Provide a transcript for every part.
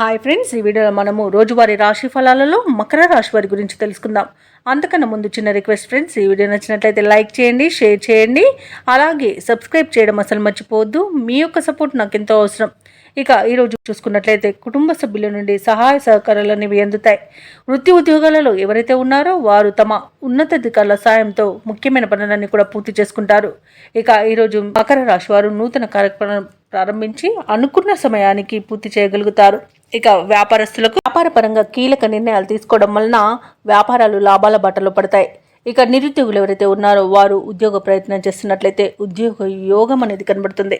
Hi friends, ఈ వీడియోలో మనము రోజువారీ రాశి ఫలాలలో మకర రాశి వారి గురించి తెలుసుకుందాం. అంతకన్నా ముందు చిన్న రిక్వెస్ట్ ఫ్రెండ్స్, ఈ వీడియో నచ్చినట్లయితే లైక్ చేయండి, షేర్ చేయండి, అలాగే సబ్స్క్రైబ్ చేయడం అసలు మర్చిపోవద్దు. మీ యొక్క సపోర్ట్ నాకు ఎంతో అవసరం. ఇక ఈరోజు చూసుకున్నట్లయితే కుటుంబ సభ్యుల నుండి సహాయ సహకారాలు అనేవి అందుతాయి. వృత్తి ఉద్యోగాలలో ఎవరైతే ఉన్నారో వారు తమ ఉన్నతాధికారుల సాయంతో ముఖ్యమైన పనులన్నీ కూడా పూర్తి చేసుకుంటారు. ఇక ఈరోజు మకర రాశి వారు నూతన కార్యక్రమం ప్రారంభించి అనుకున్న సమయానికి పూర్తి చేయగలుగుతారు. ఇక వ్యాపారస్తులకు వ్యాపార పరంగా కీలక నిర్ణయాలు తీసుకోవడం వలన వ్యాపారాలు లాభాల బాటలో పడతాయి. ఇక నిరుద్యోగులు ఎవరైతే ఉన్నారో వారు ఉద్యోగ ప్రయత్నం చేస్తున్నట్లయితే ఉద్యోగ యోగం అనేది కనబడుతుంది.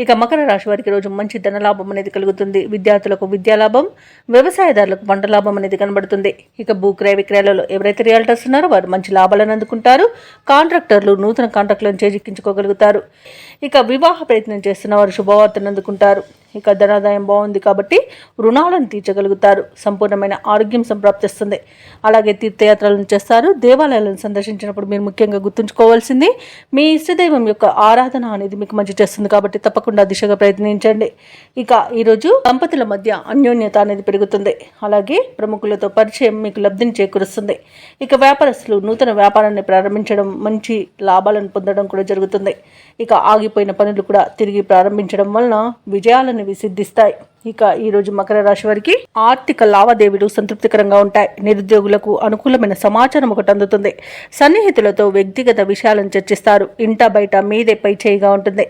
ఇక మకర రాశి వారికి రోజు మంచి ధనలాభం అనేది కలుగుతుంది. విద్యార్థులకు విద్యాలాభం, వ్యవసాయదారులకు పంట లాభం అనేది కనబడుతుంది. ఇక భూక్రయ విక్రయాలలో ఎవరైతే రియల్టర్స్ ఉన్నారో వారు మంచి లాభాలను అందుకుంటారు. కాంట్రాక్టర్లు నూతన కాంట్రాక్టులను చేజిక్కించుకోగలుగుతారు. ఇక వివాహ ప్రయత్నం చేస్తున్న వారు శుభవార్తను అందుకుంటారు. ఇక ధనాదాయం బాగుంది కాబట్టి రుణాలను తీర్చగలుగుతారు. సంపూర్ణమైన ఆరోగ్యం సంప్రాప్తిస్తుంది. అలాగే తీర్థయాత్రలను చేస్తారు. దేవాలయాలను సందర్శించినప్పుడు మీరు ముఖ్యంగా గుర్తుంచుకోవాల్సింది మీ ఇష్టదైవం యొక్క ఆరాధన అనేది మీకు మంచి చేస్తుంది కాబట్టి తప్పకుండా దిశగా ప్రయత్నించండి. ఇక ఈరోజు దంపతుల మధ్య అన్యోన్యత అనేది పెరుగుతుంది. అలాగే ప్రముఖులతో పరిచయం మీకు లబ్ధిని చేకూరుస్తుంది. ఇక వ్యాపారస్తులు నూతన వ్యాపారాన్ని ప్రారంభించడం, మంచి లాభాలను పొందడం కూడా జరుగుతుంది. ఇక ఆగిపోయిన పనులు కూడా తిరిగి ప్రారంభించడం వలన విజయాలను సిద్ధిస్తాయి. ఇక ఈరోజు మకర రాశి వారికి ఆర్థిక లావాదేవీలు సంతృప్తికరంగా ఉంటాయి. నిరుద్యోగులకు అనుకూలమైన సమాచారం ఒకటి అందుతుంది. సన్నిహితులతో వ్యక్తిగత విషయాలను చర్చిస్తారు. ఇంట బయట మీదే పై చేయిగా ఉంటుంది.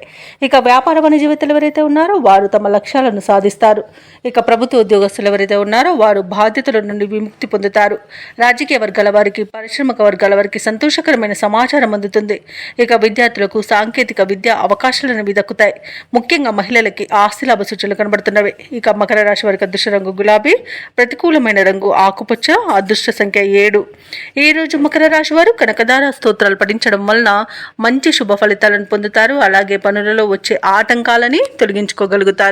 ఇక వ్యాపార వాణిజ్యవేత్తలు ఎవరైతే ఉన్నారో వారు తమ లక్ష్యాలను సాధిస్తారు. ఇక ప్రభుత్వ ఉద్యోగస్తులు ఎవరైతే ఉన్నారో వారు బాధ్యతల నుండి విముక్తి పొందుతారు. రాజకీయ వర్గాల వారికి, పారిశ్రామిక వర్గాల వారికి సంతోషకరమైన సమాచారం అందుతుంది. ఇక విద్యార్థులకు సాంకేతిక విద్యా అవకాశాలు అనేవి దక్కుతాయి. ముఖ్యంగా మహిళలకి ఆస్తి లాభ సూచనలు కనబడుతున్నవి. ఇక మకర రాశి వారికి అదృష్ట రంగు గులాబీ, ప్రతికూలమైన రంగు ఆకుపచ్చ, అదృష్ట సంఖ్య 7. ఈ రోజు మకర రాశి వారు కనకదార స్తోత్రాలు పఠించడం వలన మంచి శుభ ఫలితాలను పొందుతారు. అలాగే పనులలో వచ్చే ఆటంకాలని తొలగించుకోగలుగుతారు.